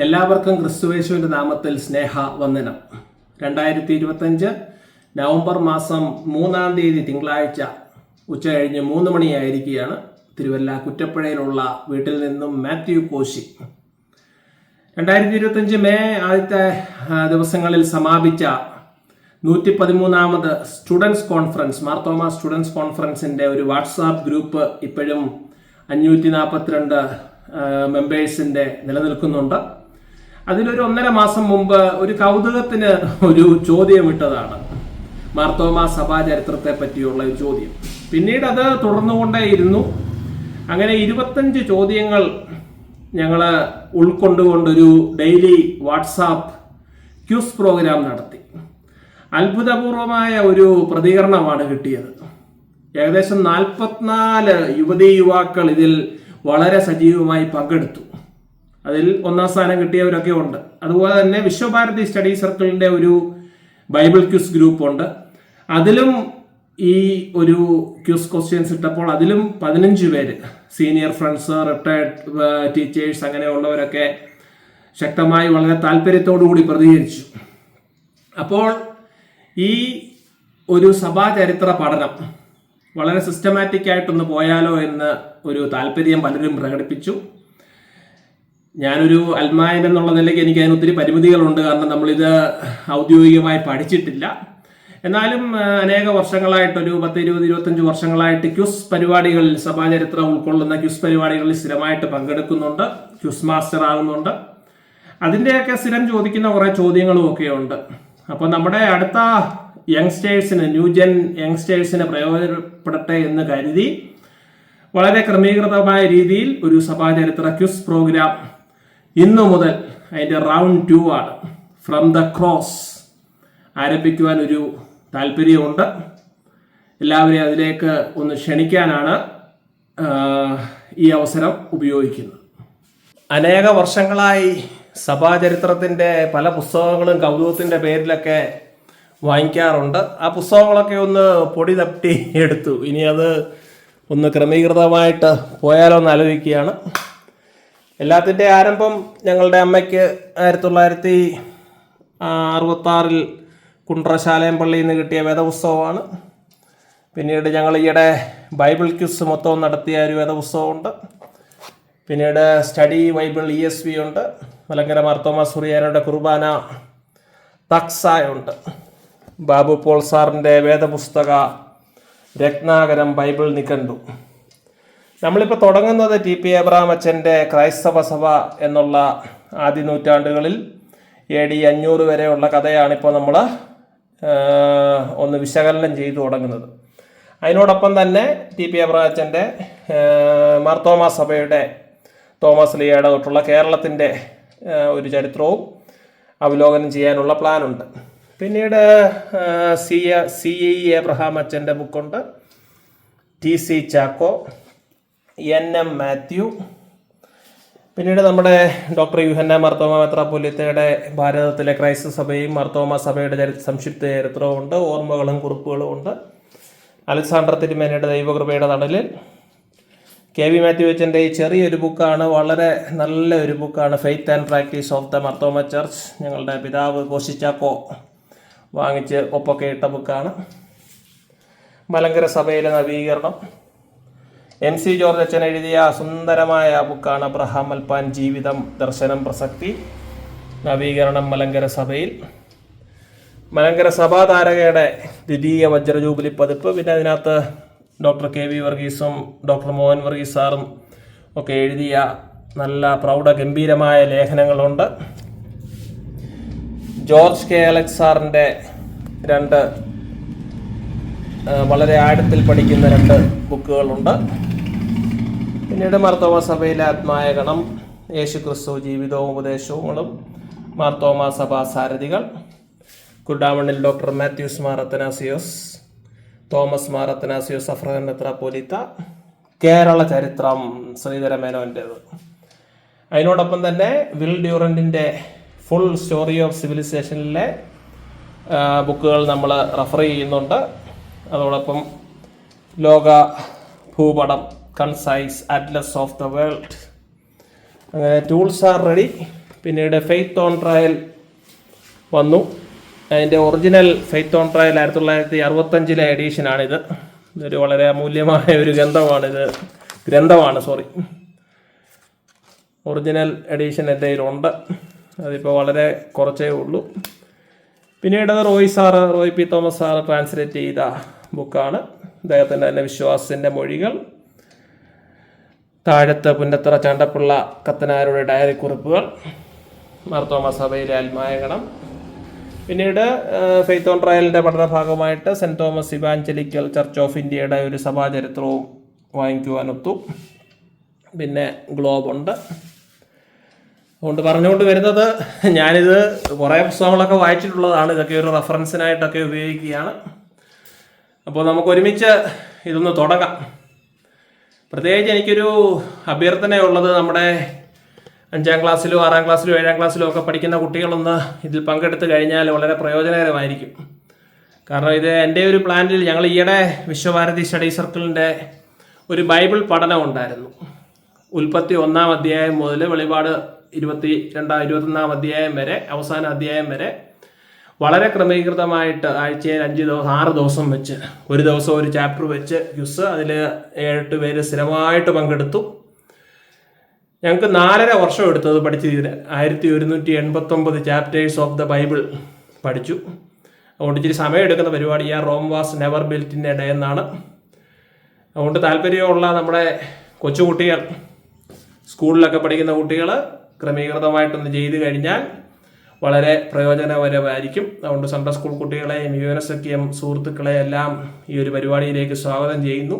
എല്ലാവർക്കും ക്രിസ്തുയേശുവിൻ്റെ നാമത്തിൽ സ്നേഹവന്ദനം. 2025 നവംബർ മാസം 3-ാം തീയതി തിങ്കളാഴ്ച ഉച്ച കഴിഞ്ഞ് 3 മണിയായിരിക്കുകയാണ്. തിരുവല്ല കുറ്റപ്പുഴയിലുള്ള വീട്ടിൽ നിന്നും മാത്യു കോശി. 2025 മെയ് ആദ്യത്തെ ദിവസങ്ങളിൽ സമാപിച്ച 113ാമത് സ്റ്റുഡൻസ് കോൺഫറൻസ്, മാർത്തോമ സ്റ്റുഡൻസ് കോൺഫറൻസിൻ്റെ ഒരു വാട്സാപ്പ് ഗ്രൂപ്പ് ഇപ്പോഴും 542 മെമ്പേഴ്സിൻ്റെ നിലനിൽക്കുന്നുണ്ട്. അതിലൊരു 1.5 മാസം മുമ്പ് ഒരു കൗതുകത്തിന് ഒരു ചോദ്യം ഇട്ടതാണ്, മാർത്തോമ സഭാ ചരിത്രത്തെ പറ്റിയുള്ള ഒരു ചോദ്യം. പിന്നീട് അത് തുടർന്നുകൊണ്ടേയിരുന്നു. അങ്ങനെ 25 ചോദ്യങ്ങൾ ഞങ്ങൾ ഉൾക്കൊണ്ടുകൊണ്ടൊരു ഡെയിലി വാട്സാപ്പ് ക്യൂസ് പ്രോഗ്രാം നടത്തി. അത്ഭുതപൂർവമായ ഒരു പ്രതികരണമാണ് കിട്ടിയത്. ഏകദേശം 44 യുവതീ യുവാക്കൾ ഇതിൽ വളരെ സജീവമായി പങ്കെടുത്തു. അതിൽ 1ാം സ്ഥാനം കിട്ടിയവരൊക്കെ ഉണ്ട്. അതുപോലെ തന്നെ വിശ്വഭാരതി സ്റ്റഡി സർക്കിളിൻ്റെ ഒരു ബൈബിൾ ക്യൂസ് ഗ്രൂപ്പ് ഉണ്ട്. അതിലും ഈ ഒരു ക്യൂസ് ക്വസ്റ്റ്യൻസ് ഇട്ടപ്പോൾ അതിലും 15 പേര്, സീനിയർ ഫ്രണ്ട്സ്, റിട്ടയർഡ് ടീച്ചേഴ്സ്, അങ്ങനെയുള്ളവരൊക്കെ ശക്തമായി വളരെ താല്പര്യത്തോടു കൂടി പ്രതികരിച്ചു. അപ്പോൾ ഈ ഒരു സഭാചരിത്ര പഠനം വളരെ സിസ്റ്റമാറ്റിക് ആയിട്ടൊന്ന് പോയാലോ എന്ന് ഒരു താല്പര്യം പലരും പ്രകടിപ്പിച്ചു. ഞാനൊരു അൽമായൻ എന്നുള്ള നിലയ്ക്ക് എനിക്ക് അതിന് ഒത്തിരി പരിമിതികളുണ്ട്. കാരണം നമ്മളിത് ഔദ്യോഗികമായി പഠിച്ചിട്ടില്ല. എന്നാലും അനേക വർഷങ്ങളായിട്ടൊരു 10-20-25 വർഷങ്ങളായിട്ട് ക്യൂസ് പരിപാടികളിൽ, സഭാചരിത്രം ഉൾക്കൊള്ളുന്ന ക്യൂസ് പരിപാടികളിൽ സ്ഥിരമായിട്ട് പങ്കെടുക്കുന്നുണ്ട്, ക്യൂസ് മാസ്റ്റർ ആകുന്നുണ്ട്. അതിൻ്റെയൊക്കെ സ്ഥിരം ചോദിക്കുന്ന കുറേ ചോദ്യങ്ങളും ഒക്കെ ഉണ്ട്. അപ്പോൾ നമ്മുടെ അടുത്ത യങ്സ്റ്റേഴ്സിന്, ന്യൂജൻ യങ്സ്റ്റേഴ്സിന് പ്രയോജനപ്പെടട്ടെ എന്ന് കരുതി വളരെ ക്രമീകൃതമായ രീതിയിൽ ഒരു സഭാചരിത്ര ക്യൂസ് പ്രോഗ്രാം ഇന്നു മുതൽ, അതിൻ്റെ റൗണ്ട് 2 ആണ്, ഫ്രം ദ ക്രോസ്, ആരംഭിക്കുവാൻ ഒരു താല്പര്യമുണ്ട്. എല്ലാവരെയും അതിലേക്ക് ഒന്ന് ക്ഷണിക്കാനാണ് ഈ അവസരം ഉപയോഗിക്കുന്നത്. അനേക വർഷങ്ങളായി സഭാചരിത്രത്തിൻ്റെ പല പുസ്തകങ്ങളും കൗതുകത്തിൻ്റെ പേരിലൊക്കെ വാങ്ങിക്കാറുണ്ട്. ആ പുസ്തകങ്ങളൊക്കെ ഒന്ന് പൊടി തട്ടി എടുത്തു. ഇനി അത് ഒന്ന് ക്രമീകൃതമായിട്ട് പോയാലോ എന്ന് ആലോചിക്കുകയാണ്. എല്ലാത്തിൻ്റെ ആരംഭം ഞങ്ങളുടെ അമ്മയ്ക്ക് 1966 കുണ്ട്രശാലയം പള്ളിയിൽ നിന്ന് കിട്ടിയ വേദപുസ്തകമാണ്. പിന്നീട് ഞങ്ങൾ ഈയിടെ ബൈബിൾ ക്യൂസ് മൊത്തം നടത്തിയ ഒരു വേദപുസ്തകമുണ്ട്. പിന്നീട് സ്റ്റഡി ബൈബിൾ ESV ഉണ്ട്. മലങ്കര മാർത്തോമ സുറിയാനയുടെ കുർബാന തക്സായുണ്ട്. ബാബു പോൾ സാറിൻ്റെ വേദപുസ്തക രത്നാകരം ബൈബിൾ നിഘണ്ടു. നമ്മളിപ്പോൾ തുടങ്ങുന്നത് TP എബ്രഹാം അച്ഛൻ്റെ ക്രൈസ്തവ സഭ എന്നുള്ള ആദ്യ നൂറ്റാണ്ടുകളിൽ AD 500 വരെയുള്ള കഥയാണിപ്പോൾ നമ്മൾ ഒന്ന് വിശകലനം ചെയ്തു തുടങ്ങുന്നത്. അതിനോടൊപ്പം തന്നെ TP എബ്രഹാം അച്ഛൻ്റെ മാർത്തോമ സഭയുടെ തോമസ് ലീയുടെ തൊട്ടുള്ള കേരളത്തിൻ്റെ ഒരു ചരിത്രവും അവലോകനം ചെയ്യാനുള്ള പ്ലാനുണ്ട്. പിന്നീട് CE എബ്രഹാം അച്ഛൻ്റെ ബുക്കുണ്ട്, TC ചാക്കോ, NM മാത്യു. പിന്നീട് നമ്മുടെ ഡോക്ടർ യൂഹന്നാൻ മാർത്തോമ മെത്രാപ്പൊലീത്തയുടെ ഭാരതത്തിലെ ക്രൈസ്തവ സഭയും മാർത്തോമ സഭയുടെ സംക്ഷിപ്ത ചരിത്രവും ഉണ്ട്. ഓർമ്മകളും കുറിപ്പുകളും ഉണ്ട്. അലക്സാണ്ടർ തിരുമേനയുടെ ദൈവകൃപയുടെ തണലിൽ. KV മാത്യു അച്ഛൻ്റെ ഈ ചെറിയൊരു ബുക്കാണ്, വളരെ നല്ല ഒരു ബുക്കാണ്, faith and practice of the Marthoma church. ഞങ്ങളുടെ പിതാവ് കോശിച്ചാക്കോ വാങ്ങിച്ച് ഒപ്പൊക്കെ ഇട്ട ബുക്കാണ്. മലങ്കര സഭയിലെ നവീകരണം, MC ജോർജ് അച്ഛൻ എഴുതിയ സുന്ദരമായ ബുക്കാണ് അബ്രഹാം മൽപ്പാൻ ജീവിതം, ദർശനം, പ്രസക്തി, നവീകരണം മലങ്കര സഭയിൽ. മലങ്കര സഭാതാരകയുടെ ദ്വിതീയ വജ്രജൂബിലി പതിപ്പ്. പിന്നെ അതിനകത്ത് ഡോക്ടർ KV വർഗീസും ഡോക്ടർ മോഹൻ വർഗീസ് സാറും ഒക്കെ എഴുതിയ നല്ല പ്രൗഢഗംഭീരമായ ലേഖനങ്ങളുണ്ട്. George K. അലക്സ് സാറിൻ്റെ 2 വളരെ ആഴത്തിൽ പഠിക്കുന്ന 2 ബുക്കുകളുണ്ട്. പിന്നീട് മാർത്തോമ സഭയിലെ ആത്മായ ഗണം, യേശുക്രിസ്തു ജീവിതവും ഉപദേശങ്ങളും, മാർത്തോമ സഭാ സാരഥികൾ, കുർഡാമണ്ണിൽ ഡോക്ടർ മാത്യൂസ് മാർ അത്തനാസിയോസ്, തോമസ് മാർ അത്തനാസിയോസ് അഫ്രഹൻ മെത്രാപ്പൊലീത്ത, കേരള ചരിത്രം ശ്രീധര മേനോൻ്റേത്. അതിനോടൊപ്പം തന്നെ വിൽ ഡ്യൂറൻറ്റിൻ്റെ ഫുൾ സ്റ്റോറി ഓഫ് സിവിലൈസേഷനിലെ ബുക്കുകൾ നമ്മൾ റെഫർ ചെയ്യുന്നുണ്ട്. അതോടൊപ്പം ലോക ഭൂപടം, concise Atlas of the world. അങ്ങനെ ടൂൾസ് ആർ റെഡി. പിന്നീട് ഫെയ്ത്ത് ഓൺ ട്രയൽ വന്നു. അതിൻ്റെ ഒറിജിനൽ ഫെയ്ത്ത് ഓൺ ട്രയൽ 1965 എഡീഷനാണിത്. ഇതൊരു വളരെ അമൂല്യമായ ഒരു ഗ്രന്ഥമാണ്. ഒറിജിനൽ എഡീഷൻ എൻ്റെ കയ്യിലുണ്ട്. അതിപ്പോൾ വളരെ കുറച്ചേ ഉള്ളൂ. പിന്നീട് Roy P Thomas sir translate ചെയ്ത ബുക്കാണ്. അദ്ദേഹത്തിൻ്റെ തന്നെ വിശ്വാസത്തിൻ്റെ മൊഴികൾ, താഴത്ത് പുന്നത്തറ ചാണ്ടപ്പിള്ള കത്തനാരുടെ ഡയറി കുറിപ്പുകൾ, മാർത്തോമ സഭയിലെ ആത്മായകണം. പിന്നീട് ഫെയ്ത്ത് ഓൺ ട്രയലിൻ്റെ പഠനഭാഗമായിട്ട് saint Thomas evangelical church of ഇന്ത്യയുടെ ഒരു സഭാചരിത്രവും വാങ്ങിക്കുവാനൊത്തു. പിന്നെ ഗ്ലോബുണ്ട്. അതുകൊണ്ട് പറഞ്ഞുകൊണ്ട് വരുന്നത്, ഞാനിത് കുറേ പുസ്തകങ്ങളൊക്കെ വായിച്ചിട്ടുള്ളതാണ്. ഇതൊക്കെ ഒരു റെഫറൻസിനായിട്ടൊക്കെ ഉപയോഗിക്കുകയാണ്. അപ്പോൾ നമുക്ക് ഒരുമിച്ച് ഇതൊന്ന് തുടങ്ങാം. പ്രത്യേകിച്ച് എനിക്കൊരു അഭ്യർത്ഥനയുള്ളത്, നമ്മുടെ 5ാം ക്ലാസ്സിലോ 6ാം ക്ലാസ്സിലോ 7ാം ക്ലാസ്സിലോ ഒക്കെ പഠിക്കുന്ന കുട്ടികളൊന്ന് ഇതിൽ പങ്കെടുത്ത് കഴിഞ്ഞാൽ വളരെ പ്രയോജനകരമായിരിക്കും. കാരണം ഇത് എൻ്റെ ഒരു പ്ലാനിൽ ഞങ്ങൾ ഈയിടെ വിശ്വഭാരതി സ്റ്റഡി സർക്കിളിൻ്റെ ഒരു ബൈബിൾ പഠനം ഉണ്ടായിരുന്നു. ഉൽപ്പത്തി 1-ാം അധ്യായം മുതൽ വെളിപാട് 21-ാം അധ്യായം വരെ, അവസാന അധ്യായം വരെ വളരെ ക്രമീകൃതമായിട്ട് ആഴ്ചയിൽ 6 ദിവസം വെച്ച്, ഒരു ദിവസം ഒരു ചാപ്റ്റർ വെച്ച് ക്വിസ്. അതിൽ 7-8 പേര് സ്ഥിരമായിട്ട് പങ്കെടുത്തു. ഞങ്ങൾക്ക് 4.5 വർഷം എടുത്തത് പഠിച്ചു തീരെ. 1189 ചാപ്റ്റേഴ്സ് ഓഫ് ദ ബൈബിൾ പഠിച്ചു. അതുകൊണ്ട് ഇച്ചിരി സമയം എടുക്കുന്ന പരിപാടി. Rome was never built in a day എന്നാണ്. അതുകൊണ്ട് താല്പര്യമുള്ള നമ്മുടെ കൊച്ചുകുട്ടികൾ, സ്കൂളിലൊക്കെ പഠിക്കുന്ന കുട്ടികൾ ക്രമീകൃതമായിട്ടൊന്ന് ചെയ്ത് കഴിഞ്ഞാൽ വളരെ പ്രയോജനകരമായിരിക്കും. അതുകൊണ്ട് സൺഡേ സ്കൂൾ കുട്ടികളെയും യുവനസഖ്യം സുഹൃത്തുക്കളെ എല്ലാം ഈ ഒരു പരിപാടിയിലേക്ക് സ്വാഗതം ചെയ്യുന്നു.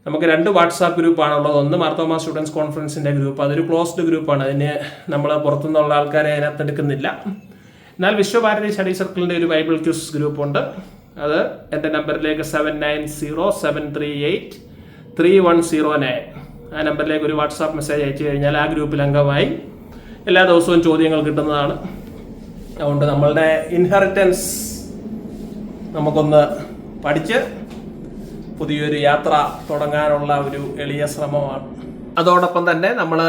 നമുക്ക് 2 വാട്സാപ്പ് ഗ്രൂപ്പാണുള്ളത്. ഒന്ന് മാർത്തോമ സ്റ്റുഡൻസ് കോൺഫറൻസിൻ്റെ ഗ്രൂപ്പ്. അതൊരു ക്ലോസ്ഡ് ഗ്രൂപ്പാണ്. അതിന് നമ്മൾ പുറത്തുനിന്നുള്ള ആൾക്കാരെ അതിനകത്ത് എടുക്കുന്നില്ല. എന്നാൽ വിശ്വഭാരതി സ്റ്റഡി സർക്കിളിൻ്റെ ഒരു ബൈബിൾ ക്വിസ് ഗ്രൂപ്പുണ്ട്. അത് എൻ്റെ നമ്പറിലേക്ക് 7907383109 ആ നമ്പറിലേക്ക് ഒരു വാട്സാപ്പ് മെസ്സേജ് അയച്ചു കഴിഞ്ഞാൽ ആ ഗ്രൂപ്പിൽ അംഗമായി എല്ലാ ദിവസവും ചോദ്യങ്ങൾ കിട്ടുന്നതാണ്. അതുകൊണ്ട് നമ്മളുടെ ഇൻഹെറിറ്റൻസ് നമുക്കൊന്ന് പഠിച്ച് പുതിയൊരു യാത്ര തുടങ്ങാനുള്ള ഒരു എളിയ ശ്രമമാണ്. അതോടൊപ്പം തന്നെ നമ്മൾ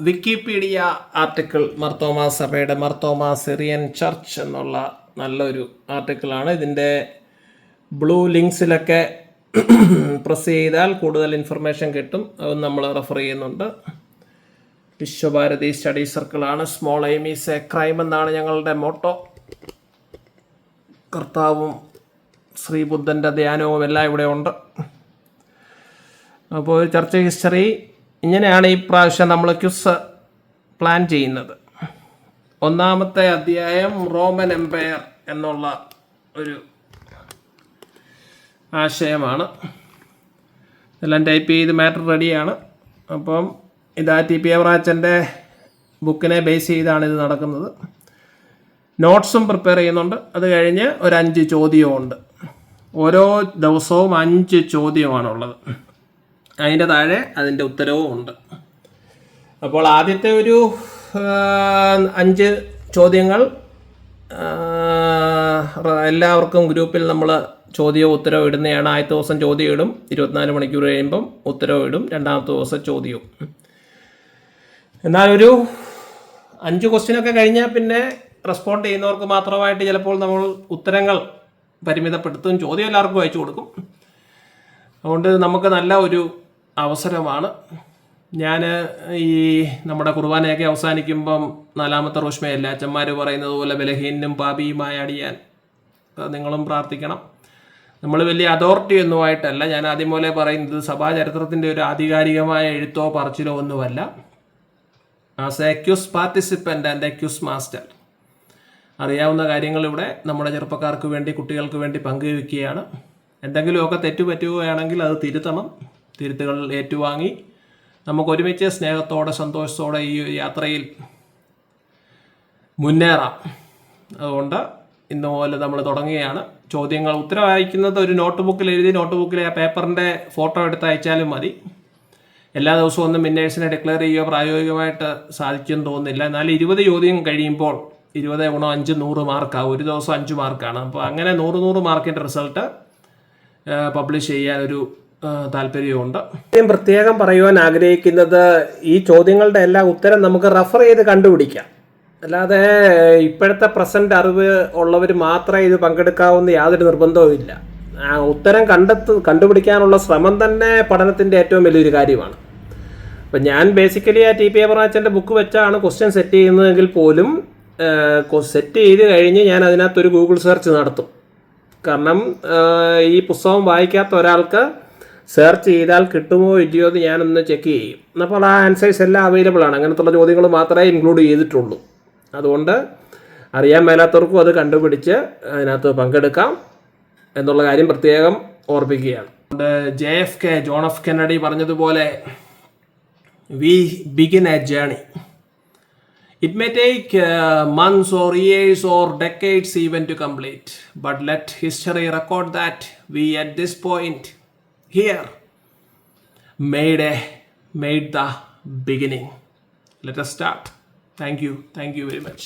വിക്കിപീഡിയ ആർട്ടിക്കിൾ, മാർത്തോമ സഭയുടെ മാർത്തോമ സിറിയൻ ചർച്ച് എന്നുള്ള നല്ലൊരു ആർട്ടിക്കിളാണ്. ഇതിൻ്റെ ബ്ലൂ ലിങ്ക്സിലൊക്കെ പ്രസ് ചെയ്താൽ കൂടുതൽ ഇൻഫർമേഷൻ കിട്ടും. അത് നമ്മൾ റെഫർ ചെയ്യുന്നുണ്ട്. വിശ്വഭാരതി സ്റ്റഡി സർക്കിളാണ്. Small aim is a crime എന്നാണ് ഞങ്ങളുടെ മോട്ടോ. കർത്താവും ശ്രീബുദ്ധൻ്റെ ധ്യാനവും എല്ലാം ഇവിടെ ഉണ്ട്. അപ്പോൾ ചർച്ച ഹിസ്റ്ററി ഇങ്ങനെയാണ് ഈ പ്രാവശ്യം നമ്മൾ ക്വിസ് പ്ലാൻ ചെയ്യുന്നത്. 1-ാമത്തെ അധ്യായം റോമൻ എംപയർ എന്നുള്ള ഒരു ആശയമാണ്. എല്ലാം ടൈപ്പ് ചെയ്ത് മാറ്റർ റെഡിയാണ്. അപ്പം ഇതാ TP എവറാച്ചൻ്റെ ബുക്കിനെ ബേസ് ചെയ്താണ് ഇത് നടക്കുന്നത്. നോട്ട്സും പ്രിപ്പയർ ചെയ്യുന്നുണ്ട്. അത് കഴിഞ്ഞ് ഒരു 5 ചോദ്യവും ഉണ്ട്. ഓരോ ദിവസവും 5 ചോദ്യമാണുള്ളത്. അതിൻ്റെ താഴെ അതിൻ്റെ ഉത്തരവും ഉണ്ട്. അപ്പോൾ ആദ്യത്തെ ഒരു 5 ചോദ്യങ്ങൾ എല്ലാവർക്കും ഗ്രൂപ്പിൽ നമ്മൾ ചോദ്യവും ഉത്തരവും ഇടുന്നതാണ്. ആദ്യത്തെ ദിവസം ചോദ്യം ഇടും, 24 മണിക്കൂർ കഴിയുമ്പം ഉത്തരവും ഇടും, രണ്ടാമത്തെ ദിവസം ചോദ്യവും. എന്നാൽ ഒരു 5 ക്വസ്റ്റ്യനൊക്കെ കഴിഞ്ഞാൽ പിന്നെ റെസ്പോണ്ട് ചെയ്യുന്നവർക്ക് മാത്രമായിട്ട് ചിലപ്പോൾ നമ്മൾ ഉത്തരങ്ങൾ പരിമിതപ്പെടുത്തും, ചോദ്യം എല്ലാവർക്കും അയച്ചു കൊടുക്കും. അതുകൊണ്ട് നമുക്ക് നല്ല ഒരു അവസരമാണ്. ഞാൻ ഈ നമ്മുടെ കുർബാനയൊക്കെ അവസാനിക്കുമ്പം 4-ാമത്തെ റോഷ്മയല്ല അച്ഛന്മാർ പറയുന്നത് പോലെ ബലഹീനും പാപിയുമായ അടിയാൻ നിങ്ങളും പ്രാർത്ഥിക്കണം. നമ്മൾ വലിയ അതോറിറ്റി ഒന്നുമായിട്ടല്ല, ഞാൻ ആദ്യം പോലെ പറയുന്നത് സഭാചരിത്രത്തിൻ്റെ ഒരു ആധികാരികമായ എഴുത്തോ പറച്ചിലോ ഒന്നുമല്ല. As A Qs participant and A Qs master അറിയാവുന്ന കാര്യങ്ങൾ ഇവിടെ നമ്മുടെ ചെറുപ്പക്കാർക്ക് വേണ്ടി, കുട്ടികൾക്ക് വേണ്ടി പങ്കുവയ്ക്കുകയാണ്. എന്തെങ്കിലുമൊക്കെ തെറ്റ് പറ്റുകയാണെങ്കിൽ അത് തിരുത്തണം. തിരുത്തുകൾ ഏറ്റുവാങ്ങി നമുക്കൊരുമിച്ച് സ്നേഹത്തോടെ സന്തോഷത്തോടെ ഈ യാത്രയിൽ മുന്നേറാം. അതുകൊണ്ട് ഇന്ന് മുതൽ നമ്മൾ തുടങ്ങുകയാണ്. ചോദ്യങ്ങൾ ഉത്തരം അയക്കുന്നത് ഒരു നോട്ട് ബുക്കിൽ എഴുതി, നോട്ട് ബുക്കിലെ ആ പേപ്പറിൻ്റെ ഫോട്ടോ എടുത്ത് അയച്ചാലും മതി. എല്ലാ ദിവസവും ഒന്നും വിന്നേഴ്സിനെ ഡിക്ലെയർ ചെയ്യുക പ്രായോഗികമായിട്ട് സാധിക്കുമെന്ന് തോന്നുന്നില്ല. എന്നാൽ 20 ചോദ്യം കഴിയുമ്പോൾ 20 × 5 100 മാർക്കാണ്. ഒരു ദിവസം 5 മാർക്കാണ്. അപ്പോൾ അങ്ങനെ 100 മാർക്കിൻ്റെ റിസൾട്ട് പബ്ലിഷ് ചെയ്യാനൊരു താല്പര്യമുണ്ട്. പ്രത്യേകം പറയുവാൻ ആഗ്രഹിക്കുന്നത്, ഈ ചോദ്യങ്ങളുടെ എല്ലാ ഉത്തരം നമുക്ക് റെഫർ ചെയ്ത് കണ്ടുപിടിക്കാം. അല്ലാതെ ഇപ്പോഴത്തെ പ്രസന്റ് അറിവ് ഉള്ളവർ മാത്രമേ ഇത് പങ്കെടുക്കാവുന്ന യാതൊരു നിർബന്ധവും ഇല്ല. ഉത്തരം കണ്ടുപിടിക്കാനുള്ള ശ്രമം തന്നെ പഠനത്തിൻ്റെ ഏറ്റവും വലിയൊരു കാര്യമാണ്. അപ്പം ഞാൻ ബേസിക്കലി ആ ടി.പി. അപർണാച്ചൻ്റെ ബുക്ക് വെച്ചാണ് ക്വസ്റ്റ്യൻ സെറ്റ് ചെയ്യുന്നതെങ്കിൽ പോലും സെറ്റ് ചെയ്ത് കഴിഞ്ഞ് ഞാൻ അതിനകത്തൊരു ഗൂഗിൾ സെർച്ച് നടത്തും. കാരണം ഈ പുസ്തകം വായിക്കാത്ത ഒരാൾക്ക് സെർച്ച് ചെയ്താൽ കിട്ടുമോ ഇല്ലയോ എന്ന് ഞാനൊന്ന് ചെക്ക് ചെയ്യും. അപ്പോൾ ആ ആൻസേഴ്സ് എല്ലാം അവൈലബിൾ ആണ്. അങ്ങനത്തുള്ള ചോദ്യങ്ങൾ മാത്രമേ ഇൻക്ലൂഡ് ചെയ്തിട്ടുള്ളൂ. അതുകൊണ്ട് അറിയാൻ മേലാത്തവർക്കും അത് കണ്ടുപിടിച്ച് അതിനകത്ത് പങ്കെടുക്കാം എന്നുള്ള കാര്യം പ്രത്യേകം ഓർപ്പിക്കുകയാണ്. JFK ജോൺ എഫ് കെന്നഡി പറഞ്ഞതുപോലെ we begin a journey. It may take months or years or decades even to complete, but let history record that we at this point here made the beginning. Let us start. Thank you very much.